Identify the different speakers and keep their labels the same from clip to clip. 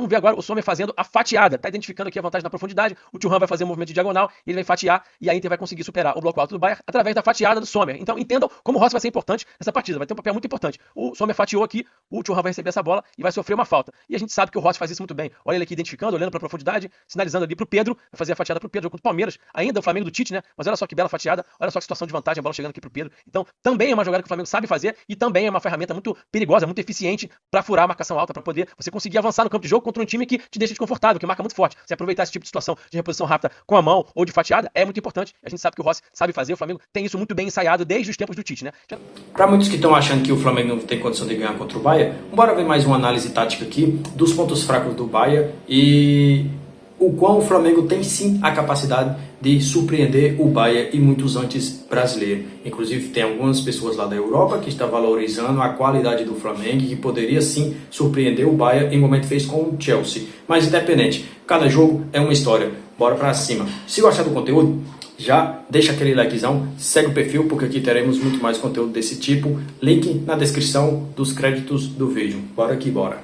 Speaker 1: Vamos ver agora o Sommer fazendo a fatiada. Tá identificando aqui a vantagem na profundidade. O Thuram vai fazer um movimento de diagonal e ele vai fatiar. E a Inter vai conseguir superar o bloco alto do Bayern através da fatiada do Sommer. Então entendam como o Rossi vai ser importante nessa partida. Vai ter um papel muito importante. O Sommer fatiou aqui, o Thuram vai receber essa bola e vai sofrer uma falta. E a gente sabe que o Rossi faz isso muito bem. Olha ele aqui identificando, olhando para a profundidade, sinalizando ali pro Pedro. Vai fazer a fatiada pro Pedro contra o Palmeiras. Ainda o Flamengo do Tite, né? Mas olha só que bela fatiada. Olha só que situação de vantagem, a bola chegando aqui pro Pedro. Então também é uma jogada que o Flamengo sabe fazer e também é uma ferramenta muito perigosa, muito eficiente para furar a marcação alta, para poder você conseguir avançar no campo de jogo contra um time que te deixa desconfortável, que marca muito forte. Você aproveitar esse tipo de situação de reposição rápida com a mão ou de fatiada é muito importante. A gente sabe que o Rossi sabe fazer, o Flamengo tem isso muito bem ensaiado desde os tempos do Tite, né?
Speaker 2: Para muitos que estão achando que o Flamengo não tem condição de ganhar contra o Bayern, bora ver mais uma análise tática aqui dos pontos fracos do Bayern e o quão o Flamengo tem sim a capacidade de surpreender o Bayern e muitos antes brasileiros. Inclusive tem algumas pessoas lá da Europa que estão valorizando a qualidade do Flamengo e que poderia sim surpreender o Bayern em momento fez com o Chelsea. Mas independente, cada jogo é uma história. Bora pra cima. Se gostar do conteúdo, já deixa aquele likezão, segue o perfil porque aqui teremos muito mais conteúdo desse tipo. Link na descrição dos créditos do vídeo. Bora que bora.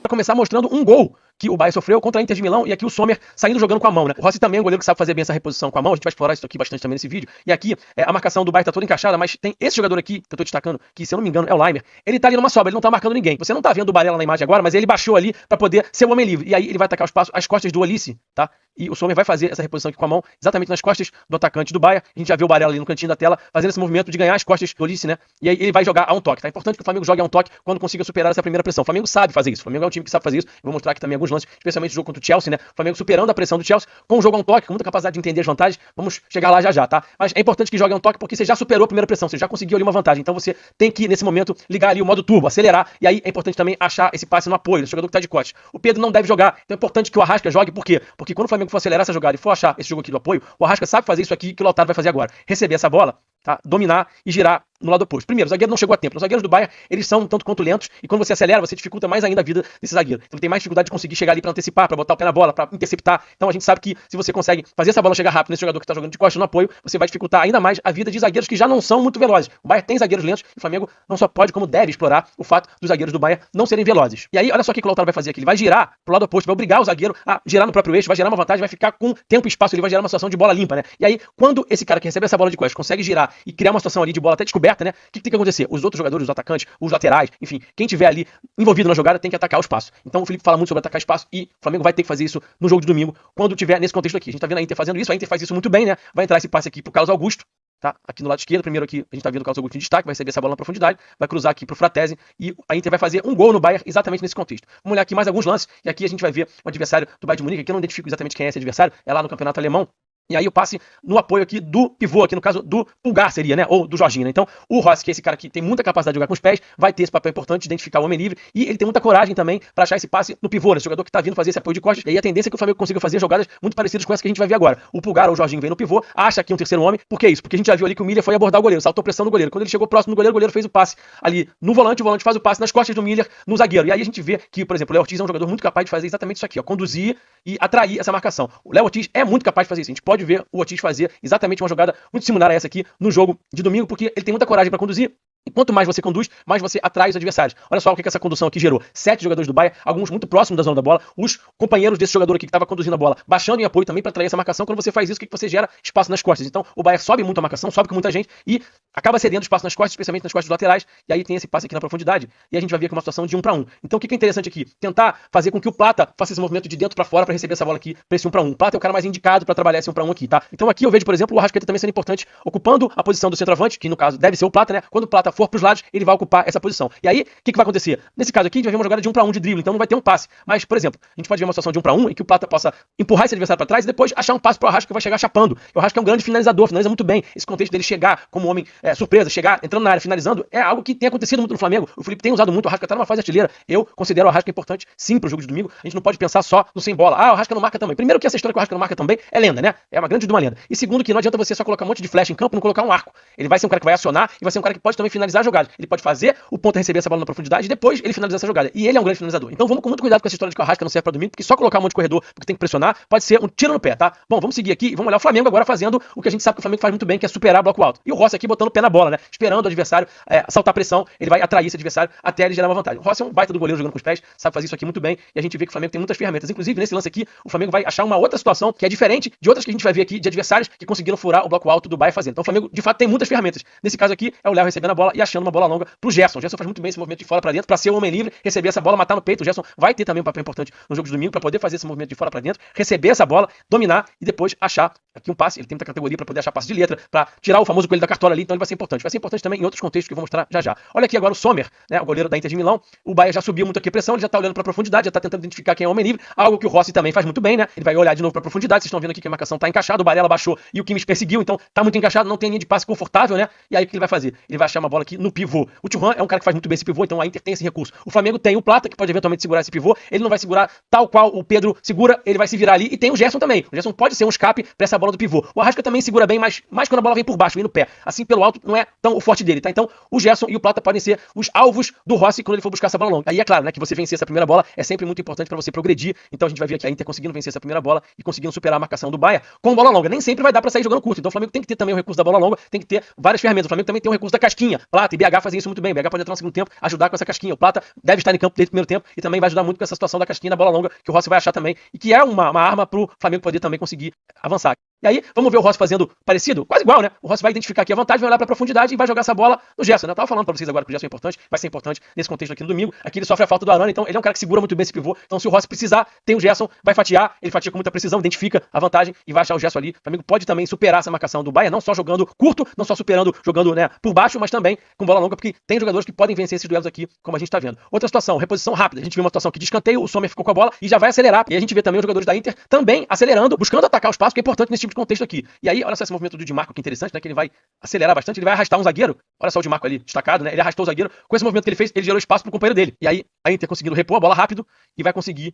Speaker 1: Para começar mostrando um gol que o Bayern sofreu contra a Inter de Milão, e aqui o Sommer saindo jogando com a mão, né? O Rossi também é um goleiro que sabe fazer bem essa reposição com a mão, a gente vai explorar isso aqui bastante também nesse vídeo, e aqui a marcação do Bayern tá toda encaixada, mas tem esse jogador aqui, que eu tô destacando, que se eu não me engano é o Leimer, ele tá ali numa sobra, ele não tá marcando ninguém, você não tá vendo o Barella na imagem agora, mas ele baixou ali pra poder ser o homem livre, e aí ele vai atacar o espaço às costas do Olise, tá? E o Sommer vai fazer essa reposição aqui com a mão, exatamente nas costas do atacante do Bayern, a gente já viu o Barella ali no cantinho da tela, fazendo esse movimento de ganhar as costas do Olise, né? E aí ele vai jogar a um toque, tá? É importante que o Flamengo jogue a um toque quando consiga superar essa primeira pressão. O Flamengo sabe fazer isso, o Flamengo é um time que sabe fazer isso, eu vou mostrar aqui também alguns lances, especialmente o jogo contra o Chelsea, né? O Flamengo superando a pressão do Chelsea com o jogo a um toque, com muita capacidade de entender as vantagens. Vamos chegar lá já, tá? Mas é importante que jogue a um toque porque você já superou a primeira pressão, você já conseguiu ali uma vantagem. Então você tem que, nesse momento, ligar ali o modo turbo, acelerar. E aí é importante também achar esse passe no apoio, esse jogador que tá de costas. O Pedro não deve jogar, então é importante que o Arrasca jogue, por quê? Porque quando o Flamengo for acelerar essa jogada e for achar esse jogo aqui do apoio, o Arrasca sabe fazer isso aqui que o Lautaro vai fazer agora. Receber essa bola, tá? Dominar e girar no lado oposto. Primeiro, o zagueiro não chegou a tempo. Os zagueiros do Bayern, eles são um tanto quanto lentos, e quando você acelera, você dificulta mais ainda a vida desse zagueiro. Então ele tem mais dificuldade de conseguir chegar ali pra antecipar, pra botar o pé na bola, pra interceptar. Então a gente sabe que se você consegue fazer essa bola chegar rápido nesse jogador que tá jogando de costas no apoio, você vai dificultar ainda mais a vida de zagueiros que já não são muito velozes. O Bayern tem zagueiros lentos, e o Flamengo não só pode, como deve explorar o fato dos zagueiros do Bayern não serem velozes. E aí, olha só o que o Lautaro vai fazer aqui. Ele vai girar pro lado oposto, vai obrigar o zagueiro a girar no próprio eixo, vai gerar uma vantagem, vai ficar com tempo e espaço, ele vai gerar uma situação de bola limpa, né? E aí, quando esse cara que recebe essa bola de costas consegue girar e criar uma situação ali de bola até descoberta, né? O que tem que acontecer? Os outros jogadores, os atacantes, os laterais, enfim, quem tiver ali envolvido na jogada tem que atacar o espaço. Então o Felipe fala muito sobre atacar espaço e o Flamengo vai ter que fazer isso no jogo de domingo, quando tiver nesse contexto aqui. A gente tá vendo a Inter fazendo isso, a Inter faz isso muito bem, né? Vai entrar esse passe aqui pro Carlos Augusto, tá? Aqui no lado esquerdo, primeiro aqui, a gente tá vendo o Carlos Augusto em destaque, vai receber essa bola na profundidade, vai cruzar aqui pro Fratesi e a Inter vai fazer um gol no Bayern exatamente nesse contexto. Vamos olhar aqui mais alguns lances e aqui a gente vai ver o adversário do Bayern de Munique, aqui eu não identifico exatamente quem é esse adversário, é lá no campeonato alemão. E aí o passe no apoio aqui do pivô, aqui no caso do Pulgar seria, né? Ou do Jorginho, né? Então o Rossi, que é esse cara que tem muita capacidade de jogar com os pés, vai ter esse papel importante de identificar o homem livre e ele tem muita coragem também para achar esse passe no pivô, né? Esse jogador que tá vindo fazer esse apoio de costas. E aí a tendência é que o Flamengo consiga fazer jogadas muito parecidas com essa que a gente vai ver agora. O Pulgar ou o Jorginho vem no pivô, acha aqui um terceiro homem. Por que isso? Porque a gente já viu ali que o Miller foi abordar o goleiro, saltou pressão do goleiro. Quando ele chegou próximo do goleiro, o goleiro fez o passe ali no volante, o volante faz o passe nas costas do Miller no zagueiro. E aí a gente vê que, por exemplo, o Léo Ortiz é um jogador muito capaz de fazer exatamente isso aqui, ó, conduzir e atrair essa marcação. O Léo Ortiz é muito capaz de fazer isso. A gente pode ver o Ortiz fazer exatamente uma jogada muito similar a essa aqui no jogo de domingo, porque ele tem muita coragem para conduzir. E quanto mais você conduz, mais você atrai os adversários. Olha só o que essa condução aqui gerou. 7 jogadores do Bayern, alguns muito próximos da zona da bola. Os companheiros desse jogador aqui que estava conduzindo a bola, baixando em apoio também para atrair essa marcação. Quando você faz isso, o que você gera? Espaço nas costas. Então o Bayern sobe muito a marcação, sobe com muita gente e acaba cedendo espaço nas costas, especialmente nas costas dos laterais. E aí tem esse passe aqui na profundidade. E a gente vai ver aqui uma situação de 1 para 1. Então o que é interessante aqui? Tentar fazer com que o Plata faça esse movimento de dentro para fora para receber essa bola aqui para esse 1 para 1. O Plata é o cara mais indicado para trabalhar esse 1 para 1 aqui, tá? Então aqui eu vejo, por exemplo, o Arrascaeta também sendo importante, ocupando a posição do centroavante, que no caso deve ser o Plata, né? Quando o Plata for para os lados, ele vai ocupar essa posição. E aí, o que vai acontecer? Nesse caso aqui, a gente vai ver uma jogada de 1 para 1 de drible, então não vai ter um passe. Mas, por exemplo, a gente pode ver uma situação de 1 para 1 em que o Plata possa empurrar esse adversário para trás e depois achar um passe pro Arrasca que vai chegar chapando. O Arrasca é um grande finalizador, finaliza muito bem. Esse contexto dele chegar como homem surpresa, chegar entrando na área, finalizando, é algo que tem acontecido muito no Flamengo. O Felipe tem usado muito, o Arrasca tá numa fase artilheira. Eu considero o Arrasca importante, sim, pro jogo de domingo. A gente não pode pensar só no sem bola. Ah, o Arrasca não marca também. Primeiro que essa história que o Arrasca não marca também é lenda, né? É uma grande de uma lenda. E segundo que não adianta você só colocar um monte de flecha em campo e não colocar um arco. Ele vai ser um cara que vai acionar e vai ser um cara que pode também finalizar finalizar a jogada. Ele pode fazer o ponta receber essa bola na profundidade e depois ele finalizar essa jogada. E ele é um grande finalizador. Então vamos com muito cuidado com essa história de que o Arrasca não serve pra domingo, porque só colocar um monte de corredor porque tem que pressionar pode ser um tiro no pé, tá? Bom, vamos seguir aqui e vamos olhar o Flamengo agora fazendo o que a gente sabe que o Flamengo faz muito bem, que é superar bloco alto. E o Rossi aqui botando o pé na bola, né? Esperando o adversário saltar a pressão, ele vai atrair esse adversário até ele gerar uma vantagem. O Rossi é um baita do goleiro jogando com os pés, sabe fazer isso aqui muito bem, e a gente vê que o Flamengo tem muitas ferramentas. Inclusive, nesse lance aqui, o Flamengo vai achar uma outra situação que é diferente de outras que a gente vai ver aqui, de adversários que conseguiram furar o bloco alto do Bahia fazendo. Então o Flamengo, de fato, tem muitas ferramentas. Nesse caso aqui, é o Léo recebendo a bola e achando uma bola longa pro Gerson. O Gerson faz muito bem esse movimento de fora pra dentro, pra ser o homem livre, receber essa bola, matar no peito. O Gerson vai ter também um papel importante no jogo de domingo pra poder fazer esse movimento de fora pra dentro, receber essa bola, dominar e depois achar aqui um passe. Ele tem muita categoria pra poder achar passe de letra, pra tirar o famoso coelho da cartola ali, então ele vai ser importante. Vai ser importante também em outros contextos que eu vou mostrar já já. Olha aqui agora o Sommer, né, o goleiro da Inter de Milão. O Bahia já subiu muito aqui a pressão, ele já tá olhando pra profundidade, já tá tentando identificar quem é o homem livre, algo que o Rossi também faz muito bem, né? Ele vai olhar de novo pra profundidade. Vocês estão vendo aqui que a marcação tá encaixada, o Barella baixou e o Kimmich perseguiu, então tá muito encaixado, não tem linha de passe confortável, né? E aí o que ele vai fazer? Ele vai achar uma bola aqui no pivô. O Thuram é um cara que faz muito bem esse pivô, então a Inter tem esse recurso. O Flamengo tem o Plata, que pode eventualmente segurar esse pivô, ele não vai segurar tal qual o Pedro segura, ele vai se virar ali, e tem o Gerson também. O Gerson pode ser um escape pra essa bola do pivô. O Arrasca também segura bem, mas mais quando a bola vem por baixo, vem no pé. Assim, pelo alto, não é tão o forte dele, tá? Então, o Gerson e o Plata podem ser os alvos do Rossi quando ele for buscar essa bola longa. Aí é claro, né, que você vencer essa primeira bola é sempre muito importante pra você progredir. Então a gente vai ver aqui a Inter conseguindo vencer essa primeira bola e conseguindo superar a marcação do Bahia com bola longa. Nem sempre vai dar pra sair jogando curto. Então o Flamengo tem que ter também o recurso da bola longa, tem que ter várias ferramentas. O Flamengo também tem o recurso da casquinha. Plata e BH fazem isso muito bem. BH pode entrar no segundo tempo, ajudar com essa casquinha. O Plata deve estar em campo desde o primeiro tempo e também vai ajudar muito com essa situação da casquinha na bola longa, que o Rossi vai achar também, e que é uma arma pro Flamengo poder também conseguir avançar. E aí, vamos ver o Rossi fazendo parecido? Quase igual, né? O Rossi vai identificar aqui a vantagem, vai olhar pra profundidade e vai jogar essa bola no Gerson, né? Eu tava falando pra vocês agora que o Gerson é importante, vai ser importante nesse contexto aqui no domingo. Aqui ele sofre a falta do Arana, então ele é um cara que segura muito bem esse pivô. Então se o Rossi precisar, tem o Gerson, vai fatiar, ele fatia com muita precisão, identifica a vantagem e vai achar o Gerson ali. O Flamengo pode também superar essa marcação do Bahia, não só jogando curto, não só superando, jogando, né, por baixo, mas também com bola longa, porque tem jogadores que podem vencer esses duelos aqui, como a gente tá vendo. Outra situação, reposição rápida. A gente viu uma situação aqui de escanteio, o Sommer ficou com a bola e já vai acelerar. E a gente vê também os jogadores da Inter também acelerando, buscando atacar o espaço, que é importante nesse tipo de contexto aqui. E aí, olha só esse movimento do Di Marco que interessante, né? Que ele vai acelerar bastante, ele vai arrastar um zagueiro. Olha só o Di Marco ali, destacado, né? Ele arrastou o zagueiro. Com esse movimento que ele fez, ele gerou espaço pro companheiro dele. E aí, a Inter conseguindo repor a bola rápido e vai conseguir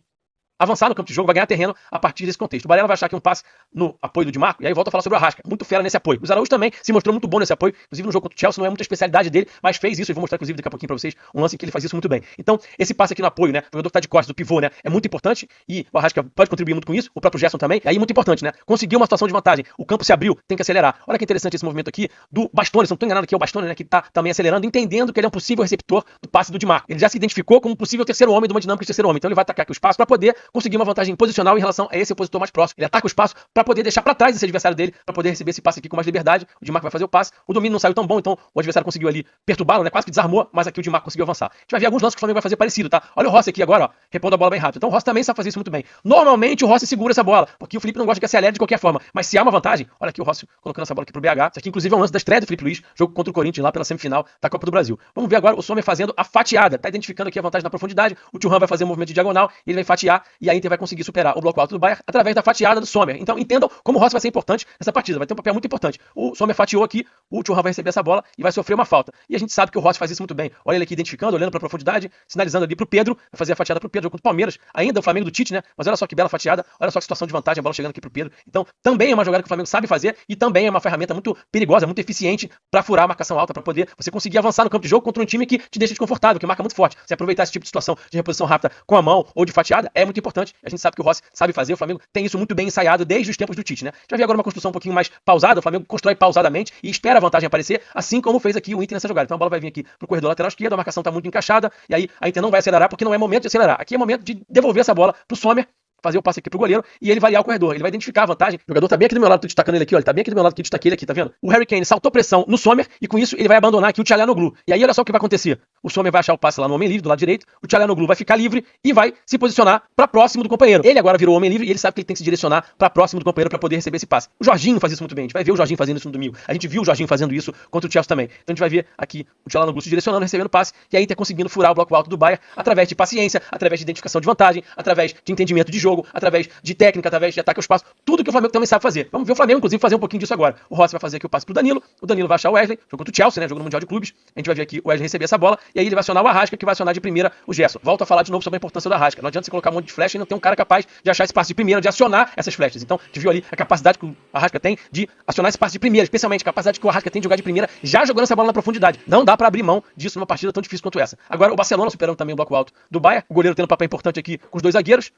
Speaker 1: avançar no campo de jogo, vai ganhar terreno a partir desse contexto. O Barella vai achar aqui um passe no apoio do Di Marco, e aí volta a falar sobre o Arrasca. Muito fera nesse apoio. O Araújo também se mostrou muito bom nesse apoio, inclusive no jogo contra o Chelsea, não é muita especialidade dele, mas fez isso, e vou mostrar inclusive daqui a pouquinho pra vocês, um lance que ele faz isso muito bem. Então, esse passe aqui no apoio, né, o jogador que tá de costas, do pivô, né, é muito importante, e o Arrasca pode contribuir muito com isso, o próprio Gerson também, e aí muito importante, né, conseguiu uma situação de vantagem, o campo se abriu, tem que acelerar. Olha que interessante esse movimento aqui do Bastoni, se não tô enganado aqui, é o Bastoni, né, que tá também acelerando, entendendo que ele é um possível receptor do passe do Di Marco. Ele já se identificou como possível terceiro homem de uma dinâmica de terceiro homem, então ele vai atacar aqui o espaço para poder conseguir uma vantagem posicional em relação a esse opositor mais próximo. Ele ataca o espaço para poder deixar para trás esse adversário dele, para poder receber esse passe aqui com mais liberdade. O Di Marco vai fazer o passe. O domínio não saiu tão bom, então o adversário conseguiu ali perturbá-lo, né? Quase que desarmou, mas aqui o Di Marco conseguiu avançar. A gente vai ver alguns lances que o Flamengo vai fazer parecido, tá? Olha o Rossi aqui agora, ó, repondo a bola bem rápido. Então o Rossi também sabe fazer isso muito bem. Normalmente o Rossi segura essa bola, porque o Felipe não gosta que acelere de qualquer forma, mas se há uma vantagem, olha aqui o Rossi colocando essa bola aqui pro BH. Isso aqui inclusive é um lance da estreia do Felipe Luiz, jogo contra o Corinthians lá pela semifinal da Copa do Brasil. Vamos ver agora o Sommer fazendo a fatiada, tá identificando aqui a vantagem na profundidade. O Thuram vai fazer um movimento de diagonal, ele vai fatiar e a Inter vai conseguir superar o bloco alto do Bayern através da fatiada do Sommer. Então entendam como o Rossi vai ser importante nessa partida, vai ter um papel muito importante. O Sommer fatiou aqui, o Thuram vai receber essa bola e vai sofrer uma falta. E a gente sabe que o Rossi faz isso muito bem. Olha ele aqui identificando, olhando pra profundidade, sinalizando ali pro Pedro, vai fazer a fatiada pro Pedro contra o Palmeiras, ainda o Flamengo do Tite, né? Mas olha só que bela fatiada, olha só que situação de vantagem, a bola chegando aqui pro Pedro. Então também é uma jogada que o Flamengo sabe fazer e também é uma ferramenta muito perigosa, muito eficiente pra furar a marcação alta, pra poder você conseguir avançar no campo de jogo contra um time que te deixa desconfortável, que marca muito forte. Você aproveitar esse tipo de situação de reposição rápida com a mão ou de fatiada é muito importante. A gente sabe que o Rossi sabe fazer, o Flamengo tem isso muito bem ensaiado desde os tempos do Tite, né? A gente vai ver agora uma construção um pouquinho mais pausada, o Flamengo constrói pausadamente e espera a vantagem aparecer, assim como fez aqui o Inter nessa jogada. Então a bola vai vir aqui pro corredor lateral esquerdo, a marcação tá muito encaixada, e aí a Inter não vai acelerar porque não é momento de acelerar. Aqui é momento de devolver essa bola pro Sommer, fazer o passe aqui pro goleiro e ele variar o corredor. Ele vai identificar a vantagem. O jogador tá bem aqui do meu lado, tô destacando ele aqui, ó. Ele tá bem aqui do meu lado, aqui, destaquei ele aqui, tá vendo? O Harry Kane saltou pressão no Sommer e com isso ele vai abandonar aqui o Çalhanoğlu. E aí olha só o que vai acontecer. O Sommer vai achar o passe lá no homem livre, do lado direito. O Çalhanoğlu vai ficar livre e vai se posicionar pra próximo do companheiro. Ele agora virou homem livre e ele sabe que ele tem que se direcionar pra próximo do companheiro pra poder receber esse passe. O Jorginho faz isso muito bem. A gente vai ver o Jorginho fazendo isso no domingo. A gente viu o Jorginho fazendo isso contra o Chelsea também. Então a gente vai ver aqui o Çalhanoğlu se direcionando, recebendo passe e a Inter conseguindo furar o bloco alto do Bayern através de paciência, através de identificação de vantagem, através de entendimento de jogo. jogo, através de técnica, através de ataque ao espaço, tudo que o Flamengo também sabe fazer. Vamos ver o Flamengo, inclusive, fazer um pouquinho disso agora. O Rossi vai fazer aqui o passe pro Danilo vai achar o Wesley, jogo contra o Chelsea, né, jogo no Mundial de Clubes, a gente vai ver aqui o Wesley receber essa bola, e aí ele vai acionar o Arrasca, que vai acionar de primeira o Gerson. Volto a falar de novo sobre a importância do Arrasca. Não adianta você colocar um monte de flecha e não ter um cara capaz de achar esse passe de primeira, de acionar essas flechas. Então, a gente viu ali a capacidade que o Arrasca tem de acionar esse passe de primeira, especialmente a capacidade que o Arrasca tem de jogar de primeira, já jogando essa bola na profundidade. Não dá pra abrir mão disso numa partida tão difícil quanto essa. Agora, o Barcelona superando também o bloco alto do Bayern, o goleiro tendo um papel importante aqui com os dois zagueiros.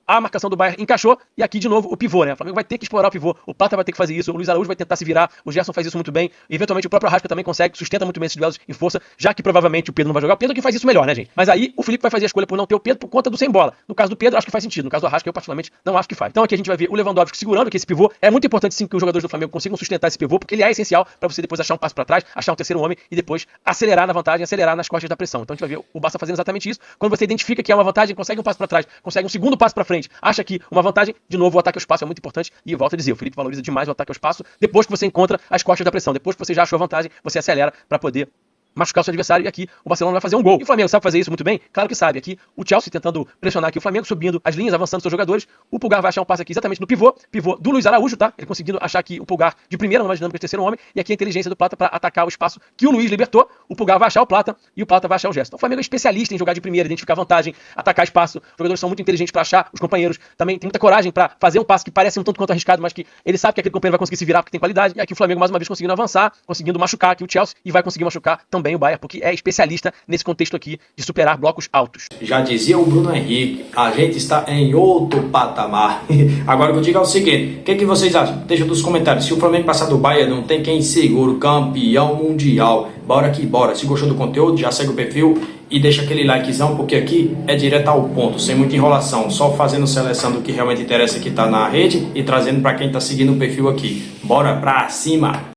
Speaker 1: A marcação do Bayern encaixou, e aqui de novo o pivô, né? O Flamengo vai ter que explorar o pivô, o Plata vai ter que fazer isso, o Luiz Araújo vai tentar se virar, o Gerson faz isso muito bem, e eventualmente o próprio Arrasca também consegue, sustenta muito bem esses duelos em força, já que provavelmente o Pedro não vai jogar, o Pedro que faz isso melhor, né, gente? Mas aí o Felipe vai fazer a escolha por não ter o Pedro por conta do sem bola. No caso do Pedro, acho que faz sentido, no caso do Arrasca eu particularmente não acho que faz. Então aqui a gente vai ver o Lewandowski segurando que esse pivô, é muito importante sim que os jogadores do Flamengo consigam sustentar esse pivô, porque ele é essencial para você depois achar um passo para trás, achar um terceiro homem e depois acelerar na vantagem, acelerar nas costas da pressão. Então a gente vai ver o Barça fazendo exatamente isso. Quando você identifica que é uma vantagem, consegue um passo para trás, consegue um segundo passo para frente, acha que uma vantagem, de novo o ataque ao espaço é muito importante, e volto a dizer, o Felipe valoriza demais o ataque ao espaço depois que você encontra as costas da pressão, depois que você já achou a vantagem, você acelera para poder machucar o seu adversário, e aqui o Barcelona vai fazer um gol. E o Flamengo sabe fazer isso muito bem? Claro que sabe. Aqui o Chelsea tentando pressionar aqui o Flamengo, subindo as linhas, avançando seus jogadores. O Pulgar vai achar um passe aqui exatamente no pivô do Luiz Araújo, tá? Ele conseguindo achar aqui o Pulgar de primeira, numa dinâmica de terceiro homem, e aqui a inteligência do Plata para atacar o espaço que o Luiz libertou. O Pulgar vai achar o Plata e o Plata vai achar o Gerson. Então o Flamengo é especialista em jogar de primeira, identificar vantagem, atacar espaço. Os jogadores são muito inteligentes para achar os companheiros, também tem muita coragem para fazer um passe que parece um tanto quanto arriscado, mas que ele sabe que aquele companheiro vai conseguir se virar porque tem qualidade. E aqui o Flamengo mais uma vez conseguindo avançar, conseguindo machucar aqui o Chelsea, e vai conseguir machucar também o Bayern, porque é especialista nesse contexto aqui de superar blocos altos.
Speaker 2: Já dizia o Bruno Henrique, a gente está em outro patamar. Agora o que eu digo é o seguinte, o que vocês acham? Deixa nos comentários. Se o Flamengo passar do Bayern, não tem quem segura o campeão mundial. Bora que bora. Se gostou do conteúdo, já segue o perfil e deixa aquele likezão, porque aqui é direto ao ponto, sem muita enrolação, só fazendo seleção do que realmente interessa que tá na rede e trazendo para quem tá seguindo o perfil aqui. Bora pra cima!